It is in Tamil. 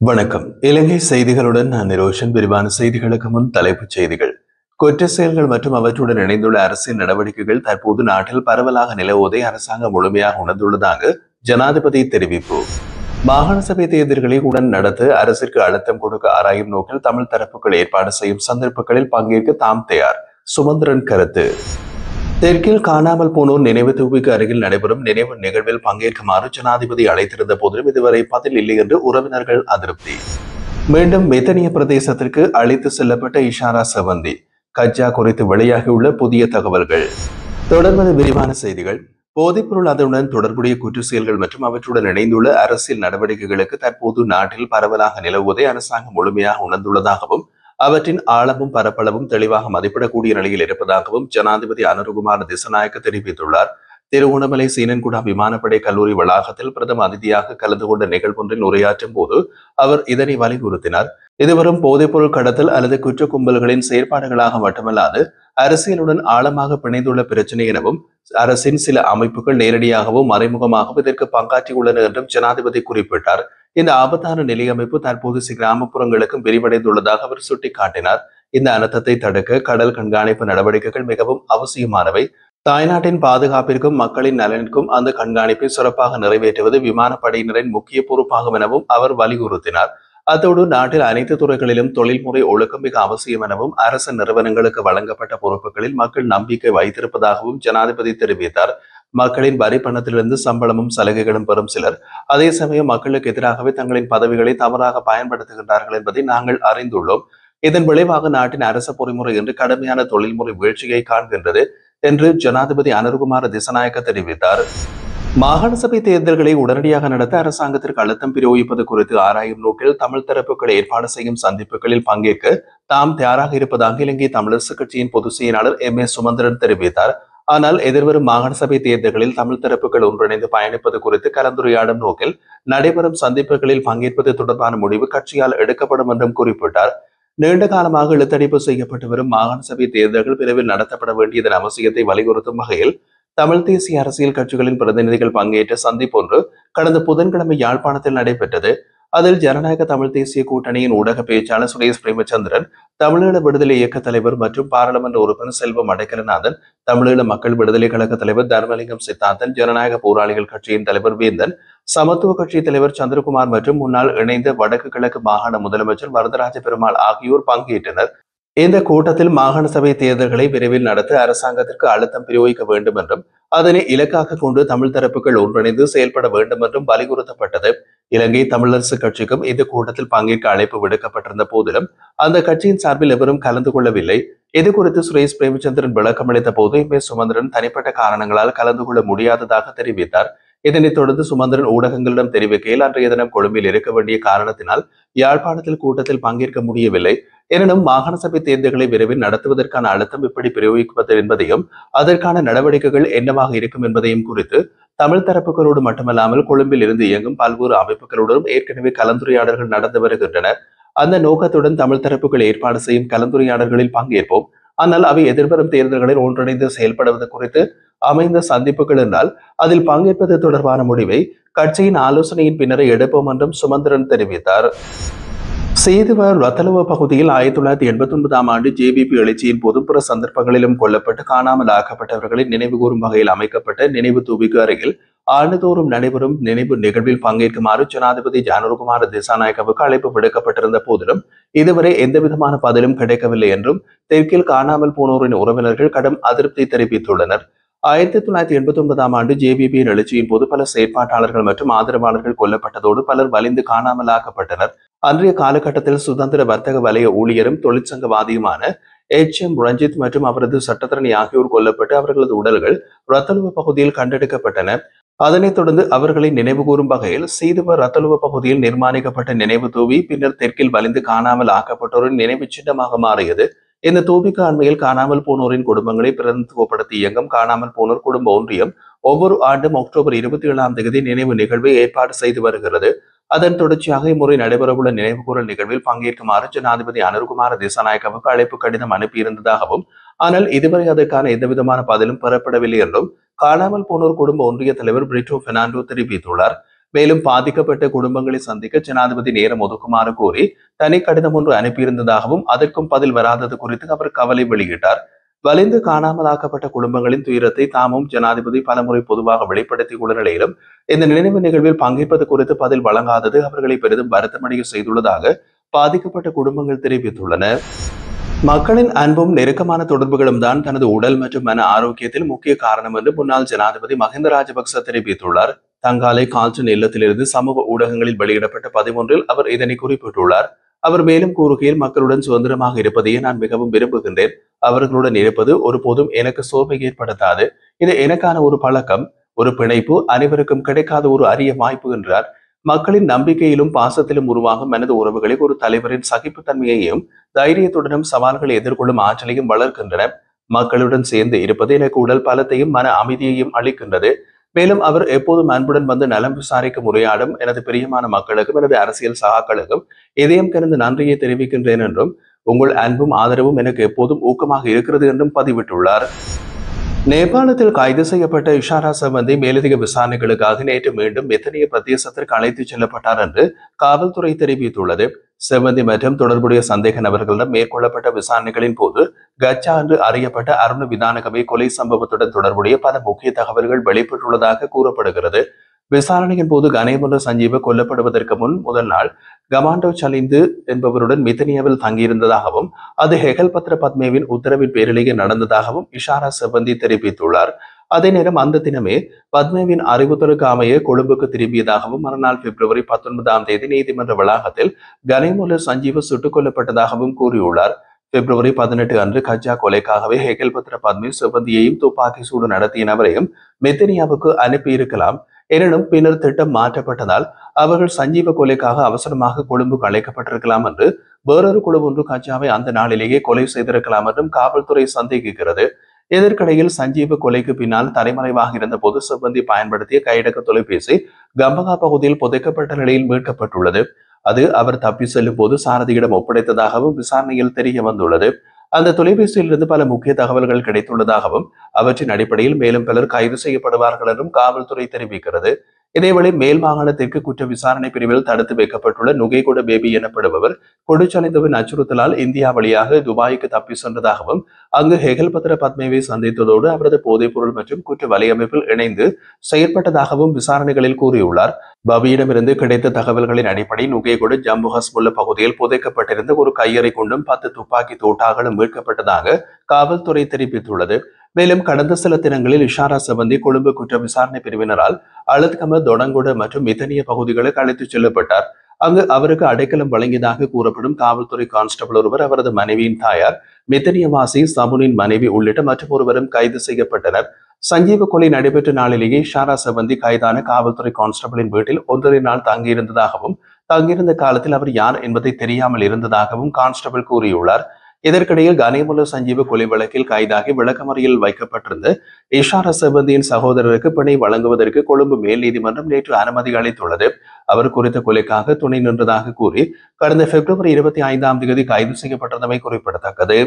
வணக்கம். இலங்கை செய்திகளுடன் நான் நிரோஷன். விரிவான செய்திகளுக்கு முன் தலைப்புச் செய்திகள். குற்ற செயல்கள் மற்றும் அவற்றுடன் இணைந்துள்ள அரசியல் நடவடிக்கைகள் தற்போது நாட்டில் பரவலாக நிலவுவதை அரசாங்கம் முழுமையாக உணர்ந்துள்ளதாக ஜனாதிபதி தெரிவிப்பு. மாகாண சபை தேர்தல்களை உடன் நடத்த அரசிற்கு அழுத்தம் கொடுக்க ஆராயும் நோக்கில் தமிழ் தரப்புகள் ஏற்பாடு செய்யும் சந்தர்ப்பங்களில் பங்கேற்க தாம் தயார். சுமந்திரன் கருத்து. தெற்கில் காணாமல் போனோர் நினைவு தூவிக்கு அருகில் நடைபெறும் நினைவு நிகழ்வில் பங்கேற்குமாறு ஜனாதிபதி அழைத்திருந்த போதிலும் இதுவரை பதில் இல்லை என்று உறவினர்கள் அதிருப்தி. மீண்டும் மெத்தனிய பிரதேசத்திற்கு அழைத்து செல்லப்பட்ட இஷாரா செவந்தி. கஜா குறித்து வெளியாகியுள்ள புதிய தகவல்கள். தொடர்வது விரிவான செய்திகள். போதைப்பொருள் அதனுடன் தொடர்புடைய குற்ற செயல்கள் மற்றும் அவற்றுடன் இணைந்துள்ள அரசியல் நடவடிக்கைகளுக்கு தற்போது நாட்டில் பரவலாக நிலவுவதை அரசாங்கம் முழுமையாக உணர்ந்துள்ளதாகவும் அவற்றின் ஆழமும் பரப்பளவும் தெளிவாக மதிப்பிடக்கூடிய நிலையில் இருப்பதாகவும் ஜனாதிபதி அனுரகுமார திசாநாயக்க தெரிவித்துள்ளார். திருகோணமலை சீனன்குடா விமானப்படை கல்லூரி வளாகத்தில் பிரதம அதிதியாக கலந்து கொண்ட நிகழ்வொன்றில் உரையாற்றும் போது அவர் இதனை வலியுறுத்தினார். இதுவரும் போதைப்பொருள் கடத்தல் அல்லது குற்ற கும்பல்களின் செயற்பாடுகளாக மட்டுமல்லாது அரசியலுடன் ஆழமாக பிணைந்துள்ள பிரச்சனை எனவும் அரசின் சில அமைப்புகள் நேரடியாகவும் மறைமுகமாகவும் இதற்கு பங்காற்றியுள்ளன என்றும் ஜனாதிபதி குறிப்பிட்டார். இந்த ஆபத்தான நிலையமைப்பு தற்போது கிராமப்புறங்களுக்கும் விரிவடைந்துள்ளதாக அவர் சுட்டிக்காட்டினார். இந்த அனர்த்தத்தை தடுக்க கடல் கண்காணிப்பு நடவடிக்கைகள் மிகவும் அவசியமானவை. தாய்நாட்டின் பாதுகாப்பிற்கும் மக்களின் நலனுக்கும் அந்த கண்காணிப்பை சிறப்பாக நிறைவேற்றுவது விமானப்படையினரின் முக்கிய பொறுப்பாகும் எனவும் அவர் வலியுறுத்தினார். அத்தோடு நாட்டில் அனைத்து துறைகளிலும் தொழில்முறை ஒழுக்கம் மிக அவசியம் எனவும் அரசு நிறுவனங்களுக்கு வழங்கப்பட்ட பொறுப்புகளில் மக்கள் நம்பிக்கை வைத்திருப்பதாகவும் ஜனாதிபதி தெரிவித்தார். மக்களின் வரி பணத்திலிருந்து சம்பளமும் சலுகைகளும் பெறும் சிலர் அதே சமயம் மக்களுக்கு எதிராகவே தங்களின் பதவிகளை தவறாக பயன்படுத்துகின்றார்கள் என்பதை நாங்கள் அறிந்துள்ளோம். இதன் விளைவாக நாட்டின் அரச பொறிமுறை என்று கடுமையான தொழில்முறை வீழ்ச்சியை காண்கின்றது என்று ஜனாதிபதி அனுரகுமார திசாநாயக்க தெரிவித்தார். மாகாண சபை தேர்தல்களை உடனடியாக நடத்த அரசாங்கத்திற்கு அழுத்தம் பிரயோகிப்பது குறித்து ஆராயும் நோக்கில் தமிழ் தரப்புகள் ஏற்பாடு செய்யும் சந்திப்புகளில் பங்கேற்க தாம் தயாராக இருப்பதாக இலங்கை தமிழரசு கட்சியின் பொதுச் செயலாளர் M.A. சுமந்திரன் தெரிவித்தார். ஆனால் எதிர்வரும் மாகாண சபை தேர்தல்களில் தமிழ் தரப்புகள் ஒன்றிணைந்து பயணிப்பது குறித்து கலந்துரையாடும் நோக்கில் நடைபெறும் சந்திப்புகளில் பங்கேற்பது தொடர்பான முடிவு கட்சியால் எடுக்கப்படும் என்றும் குறிப்பிட்டார். நீண்ட காலமாக இழுத்தடிப்பு செய்யப்பட்டு வரும் மாகாண சபை தேர்தல்கள் விரைவில் நடத்தப்பட வேண்டியதன் அவசியத்தை வலியுறுத்தும் வகையில் தமிழ் தேசிய அரசியல் கட்சிகளின் பிரதிநிதிகள் பங்கேற்ற சந்திப்பொன்று கடந்த புதன்கிழமை யாழ்ப்பாணத்தில் நடைபெற்றது. அதில் ஜனநாயக தமிழ் தேசிய கூட்டணியின் ஊடக பேச்சாளர் சுரேஷ் பிரேமச்சந்திரன், தமிழீழ விடுதலை இயக்க தலைவர் மற்றும் பாராளுமன்ற உறுப்பினர் செல்வம் அடைக்கலநாதன், தமிழீழ மக்கள் விடுதலை கழக தலைவர் தர்மலிங்கம் சித்தாந்தன், ஜனநாயக போராளிகள் கட்சியின் தலைவர் வேந்தன், சமத்துவ கட்சி தலைவர் சந்திரகுமார் மற்றும் முன்னாள் இணைந்த வடக்கு கிழக்கு மாகாண முதலமைச்சர் வரதராஜ பெருமாள் ஆகியோர் பங்கேற்றனர். இந்த கூட்டத்தில் மாகாண சபை தேர்தல்களை விரைவில் நடத்த அரசாங்கத்திற்கு அழுத்தம் பிரயோகிக்க வேண்டும் என்றும் அதனை இலக்காக கொண்டு தமிழ் தரப்புகள் ஒன்றிணைந்து செயல்பட வேண்டும் என்றும் வலியுறுத்தப்பட்டது. இலங்கை தமிழரசு கட்சிக்கும் இந்த கூட்டத்தில் பங்கேற்க அழைப்பு விடுக்கப்பட்டிருந்த போதிலும் அந்த கட்சியின் சார்பில் எவரும் கலந்து கொள்ளவில்லை. இது குறித்து சுரேஷ் பிரேமச்சந்திரன் விளக்கம் அளித்த போது M.A. சுமந்திரன் தனிப்பட்ட காரணங்களால் கலந்து கொள்ள முடியாததாக தெரிவித்தார். இதனைத் தொடர்ந்து சுமந்திரன் ஊடகங்களிடம் தெரிவிக்கையில் அன்றைய தினம் கொழும்பில் இருக்க வேண்டிய காரணத்தினால் யாழ்ப்பாணத்தில் கூட்டத்தில் பங்கேற்க முடியவில்லை. எனினும் மாகாண சபை தேர்தல்களை விரைவில் நடத்துவதற்கான அழுத்தம் எப்படி பிரயோகிப்பது என்பதையும் அதற்கான நடவடிக்கைகள் என்னவாக இருக்கும் என்பதையும் குறித்து தமிழ் தரப்புகளோடு மட்டுமல்லாமல் கொழும்பில் இருந்து இயங்கும் பல்வேறு அமைப்புகளுடன் ஏற்கனவே கலந்துரையாடல்கள் நடந்து வருகின்றன. அந்த நோக்கத்துடன் தமிழ் தரப்புகள் ஏற்பாடு செய்யும் கலந்துரையாடல்களில் பங்கேற்போம். ஆனால் அவை எதிர்வரும் தேர்தல்களில் ஒன்றிணைந்து செயல்படுவது குறித்து அமைந்த சந்திப்புகள் என்றால் அதில் பங்கேற்பது தொடர்பான முடிவை கட்சியின் ஆலோசனையின் பின்னரே எடுப்போம் என்றும் சுமந்திரன் தெரிவித்தார். சேதுவ ரத்தலுவ பகுதியில் 1989ஆம் ஆண்டு JVP எழுச்சியின் பொதுப்புற சந்தர்ப்பங்களிலும் கொல்லப்பட்டு காணாமல் ஆக்கப்பட்டவர்களை நினைவுகூரும் வகையில் அமைக்கப்பட்ட நினைவு தூபிக்கு அருகில் ஆண்டுதோறும் நடைபெறும் நினைவு நிகழ்வில் பங்கேற்குமாறு ஜனாதிபதி அனுரகுமார திசாநாயக்கவுக்கு அழைப்பு விடுக்கப்பட்டிருந்த போதிலும் இதுவரை எந்தவிதமான பதிலும் கிடைக்கவில்லை என்றும் தெற்கில் காணாமல் போனோரின் உறவினர்கள் கடும் அதிருப்தி தெரிவித்துள்ளனர். 1989ஆம் ஆண்டு JVP எழுச்சியின் போது பல செயற்பாட்டாளர்கள் மற்றும் ஆதரவாளர்கள் கொல்லப்பட்டதோடு பலர் வலிந்து காணாமல் ஆக்கப்பட்டனர். அன்றைய காலகட்டத்தில் சுதந்திர வர்த்தக வலய ஊழியரும் தொழிற்சங்கவாதியுமான H.M. ரஞ்சித் மற்றும் அவரது சட்டத்தரணி ஆகியோர் கொல்லப்பட்டு அவர்களது உடல்கள் ரத்தலுவ பகுதியில் கண்டெடுக்கப்பட்டன. அதனைத் தொடர்ந்து அவர்களை நினைவுகூரும் வகையில் சீதுவ ரத்தலுவ பகுதியில் நிர்மாணிக்கப்பட்ட நினைவு தூவி பின்னர் தெற்கில் வலிந்து காணாமல் ஆக்கப்பட்டோரின் நினைவு சின்னமாக மாறியது. இந்த தூபிக்கு அண்மையில் காணாமல் போனோரின் குடும்பங்களை பிரதிநிதித்துவப்படுத்தி இயங்கும் காணாமல் போனோர் குடும்ப ஒன்றியம் ஒவ்வொரு ஆண்டும் அக்டோபர் 27ஆம் தேதி நினைவு நிகழ்வை ஏற்பாடு செய்து வருகிறது. அதன் தொடர்ச்சியாக இம்முறை நடைபெறவுள்ள நினைவுகூரல் நிகழ்வில் பங்கேற்குமாறு ஜனாதிபதி அனுரகுமார திசாநாயக்கவுக்கு அழைப்பு கடிதம் அனுப்பியிருந்ததாகவும் ஆனால் இதுவரை அதற்கான எந்தவிதமான பதிலும் பெறப்படவில்லை என்றும் காணாமல் போனோர் குடும்ப ஒன்றிய தலைவர் பிரிட்டோ பெர்னாண்டோ தெரிவித்துள்ளார். மேலும் பாதிக்கப்பட்ட குடும்பங்களை சந்திக்க ஜனாதிபதி நேரம் ஒதுக்குமாறு கோரி தனி கடிதம் ஒன்று அனுப்பியிருந்ததாகவும் அதற்கும் பதில் வராதது குறித்து அவர் கவலை வெளியிட்டார். வலிந்து காணாமலாக்கப்பட்ட குடும்பங்களின் துயரத்தை தாமும் ஜனாதிபதி பலமுறை பொதுவாக வெளிப்படுத்தியுள்ள நிலையிலும் இந்த நினைவு நிகழ்வில் பங்கேற்பது குறித்து பதில் வழங்காதது அவர்களை பெரிதும் வருத்தமடைய செய்துள்ளதாக பாதிக்கப்பட்ட குடும்பங்கள் தெரிவித்துள்ளன. மக்களின் அன்பும் நெருக்கமான தொடர்புகளும் தான் தனது உடல் மற்றும் மன ஆரோக்கியத்தில் முக்கிய காரணம் என்று முன்னாள் ஜனாதிபதி மஹிந்த ராஜபக்ச தெரிவித்துள்ளார். தங்காலை கால்டன் இல்லத்திலிருந்து சமூக ஊடகங்களில் வெளியிடப்பட்ட 11 அவர் இதனை குறிப்பிட்டுள்ளார். அவர் மேலும் கூறுகையில், மக்களுடன் சுதந்திரமாக இருப்பதையே நான் மிகவும் விரும்புகின்றேன். அவர்களுடன் இருப்பது ஒருபோதும் எனக்கு சோர்வை ஏற்படுத்தாது. இது எனக்கான ஒரு பழக்கம், ஒரு பிணைப்பு, அனைவருக்கும் கிடைக்காத ஒரு அரிய வாய்ப்பு என்றார். மக்களின் நம்பிக்கையிலும் பாசத்திலும் உருவாகும் மனது உறவுகளை ஒரு தலைவரின் சகிப்புத்தன்மையையும் தைரியத்துடனும் சவால்களை எதிர்கொள்ளும் ஆற்றலையும் வளர்க்கின்றன. மக்களுடன் சேர்ந்து இருப்பது எனக்கு உடல் பலத்தையும் மன அமைதியையும் அளிக்கின்றது. மேலும் அவர் எப்போதும் அன்புடன் வந்து நலம் விசாரிக்கும் உரையாடும் எனது பிரியமான மக்களுக்கும் எனது அரசியல் சகாக்களுக்கும் இதயம் கலந்து நன்றியை தெரிவிக்கின்றேன் என்றும் உங்கள் அன்பும் ஆதரவும் எனக்கு எப்போதும் ஊக்கமாக இருக்கிறது என்றும் பதிவிட்டுள்ளார். நேபாளத்தில் கைது செய்யப்பட்ட இஷாரா சம்பந்தி மேலதிக விசாரணைகளுக்காக நேற்று மீண்டும் மெத்தனிய பிரதேசத்திற்கு அழைத்துச் செல்லப்பட்டார் என்று காவல்துறை தெரிவித்துள்ளது. செவந்தி மற்றும் தொடர்புடைய சந்தேக நபர்களிடம் மேற்கொள்ளப்பட்ட விசாரணைகளின் போது கச்சா என்று அறியப்பட்ட அருண் விதானகவை கொலை சம்பவத்துடன் தொடர்புடைய பல முக்கிய தகவல்கள் வெளிப்பட்டுள்ளதாக கூறப்படுகிறது. விசாரணையின் போது கணேமுல்ல சஞ்சீவ கொல்லப்படுவதற்கு முன் முதல் நாள் கமாண்டோ சலிந்து என்பவருடன் மித்தனியாவில் தங்கியிருந்ததாகவும் அது ஹெகல் பத்ர பத்மேவின் உத்தரவின் பேரிலேயே நடந்ததாகவும் இஷாரா செவந்தி தெரிவித்துள்ளார். அதே நேரம் அந்த தினமே பத்மேவின் அறிவுறுத்தலுக்கு அமைய கொழும்புக்கு திரும்பியதாகவும் மறுநாள் பிப்ரவரி 19ஆம் தேதி நீதிமன்ற வளாகத்தில் கணேமுல்ல சஞ்சீவ சுட்டுக் கொல்லப்பட்டதாகவும் கூறியுள்ளார். பிப்ரவரி 18 அன்று கஜா கொலைக்காகவே ஹெகல் பத்ர பத்மே செவந்தியையும் துப்பாக்கி சூடு நடத்திய நபரையும் மெத்தனியாவுக்கு அனுப்பியிருக்கலாம். எனினும் பின்னர் திட்டம் மாற்றப்பட்டதால் அவர்கள் சஞ்சீவ கொலைக்காக அவசரமாக கொழும்புக்கு அழைக்கப்பட்டிருக்கலாம் என்று வேறொரு குழு ஒன்று கஜாவை அந்த நாளிலேயே கொலை செய்திருக்கலாம் என்றும் காவல்துறை சந்தேகிக்கிறது. இதற்கிடையில் சஞ்சீவ கொலைக்கு பின்னால் தலைமறைவாக இருந்த பொது சிப்பந்தி பயன்படுத்திய கையடக்க தொலைபேசி கம்பகா பகுதியில் புதைக்கப்பட்ட நிலையில் மீட்கப்பட்டுள்ளது. அது அவர் தப்பி செல்லும் போது சாரதியிடம் ஒப்படைத்ததாகவும் விசாரணையில் தெரிய வந்துள்ளது. அந்த தொலைபேசியிலிருந்து பல முக்கிய தகவல்கள் கிடைத்துள்ளதாகவும் அவற்றின் அடிப்படையில் மேலும் பலர் கைது செய்யப்படுவார்கள் என்றும் காவல்துறை தெரிவிக்கிறது. இதேவேளை மேல் மாகாணத்திற்கு குற்ற விசாரணை பிரிவில் தடுத்து வைக்கப்பட்டுள்ள நுகைகொட பேபி எனப்படுபவர் கொடுச்சலைந்தவின் அச்சுறுத்தலால் இந்தியா வழியாக துபாய்க்கு தப்பி சென்றதாகவும் அங்கு ஹெகல் பத்ர பத்மேவை சந்தித்ததோடு அவரது போதைப்பொருள் மற்றும் குற்ற வலையமைப்பில் இணைந்து செயற்பட்டதாகவும் விசாரணைகளில் கூறியுள்ளார். பபியிடமிருந்து கிடைத்த தகவல்களின் அடிப்படை நுகைகொட ஜம்பு ஹஸ்முல்ல பகுதியில் புதைக்கப்பட்டிருந்த ஒரு கையறை கொண்டும் 10 துப்பாக்கி தோட்டாகளும் மீட்கப்பட்டதாக காவல்துறை தெரிவித்துள்ளது. மேலும் கடந்த சில தினங்களில் இஷாரா செவந்தி கொழும்பு குற்ற விசாரணை பிரிவினரால் அழுத்கம, தொடங்குட மற்றும் மித்தனிய பகுதிகளுக்கு அழைத்துச் செல்லப்பட்டார். அங்கு அவருக்கு அடைக்கலம் வழங்கியதாக கூறப்படும் காவல்துறை கான்ஸ்டபிள் ஒருவர், அவரது மனைவியின் தாயார், மித்தனியவாசி சமுனின் மனைவி உள்ளிட்ட மற்றும் ஒருவரும் கைது செய்யப்பட்டனர். சஞ்சீவ கொலை நடைபெற்ற நாளிலேயே இஷாரா செவந்தி கைதான காவல்துறை கான்ஸ்டபிளின் வீட்டில் 1.5 நாள் தங்கியிருந்ததாகவும் தங்கியிருந்த காலத்தில் அவர் யார் என்பதை தெரியாமல் இருந்ததாகவும் கான்ஸ்டபிள் கூறியுள்ளார். இதற்கிடையில் கணேமுல்ல சஞ்சீவ கொலை வழக்கில் கைதாகி விளக்கமறியல் வைக்கப்பட்டிருந்த இஷாரா செவந்தியின் சகோதரருக்கு பிணை வழங்குவதற்கு கொழும்பு மேல் நீதிமன்றம் நேற்று அனுமதி அளித்துள்ளது. அவர் குறித்த கொலைக்காக துணை நின்றதாக கூறி கடந்த பிப்ரவரி 25ஆம் தேதி கைது செய்யப்பட்டிருந்தமை குறிப்பிடத்தக்கது.